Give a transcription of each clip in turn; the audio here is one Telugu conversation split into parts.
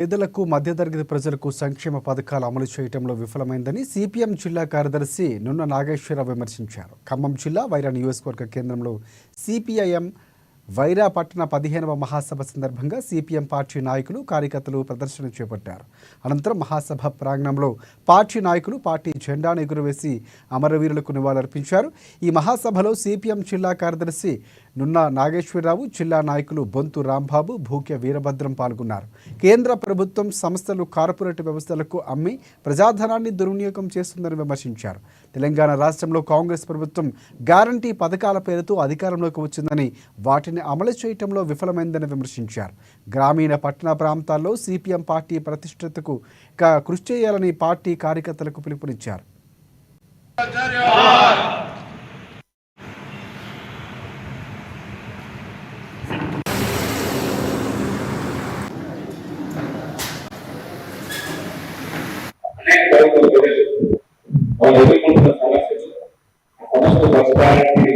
పేదలకు మధ్యతరగతి ప్రజలకు సంక్షేమ పథకాలు అమలు చేయడంలో విఫలమైందని సిపిఎం జిల్లా కార్యదర్శి నున్న నాగేశ్వరరావు విమర్శించారు. ఖమ్మం జిల్లా వైరా నియోజకవర్గ కేంద్రంలో సిపిఐఎం వైరా పట్టణ 15వ మహాసభ సందర్భంగా సిపిఎం పార్టీ నాయకులు కార్యకర్తలు ప్రదర్శన చేపట్టారు. అనంతరం మహాసభ ప్రాంగణంలో పార్టీ నాయకులు పార్టీ జెండాను ఎగురవేసి అమరవీరులకు నివాళులర్పించారు. ఈ మహాసభలో సిపిఎం జిల్లా కార్యదర్శి నున్న నాగేశ్వరరావు, జిల్లా నాయకులు బొంతు రాంబాబు, భూక్య వీరభద్రం పాల్గొన్నారు. కేంద్ర ప్రభుత్వం సంస్థలు కార్పొరేట్ వ్యవస్థలకు అమ్మి ప్రజాధనాన్ని దుర్వినియోగం చేస్తుందని విమర్శించారు. తెలంగాణ రాష్ట్రంలో కాంగ్రెస్ ప్రభుత్వం గ్యారంటీ పథకాల పేరుతో అధికారంలోకి వచ్చిందని వాటిని అమలు చేయటంలో విఫలమైందని విమర్శించారు. గ్రామీణ పట్టణ ప్రాంతాల్లో సిపిఎం పార్టీ ప్రతిష్టతకు కృషి చేయాలని పార్టీ కార్యకర్తలకు పిలుపునిచ్చారు. వాళ్ళు ఎదుర్కొంటున్న సమస్యలు పరిష్కారానికి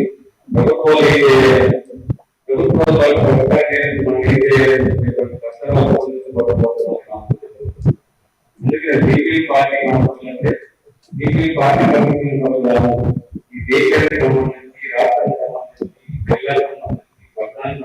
అందుకే బీజేపీ పార్టీ అంటే బీజేపీ పార్టీ ఈ దేశానికి సంబంధించి ఈ రాష్ట్రానికి సంబంధించి పిల్లలకు సంబంధించి వర్గానికి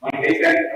మన దేశానికి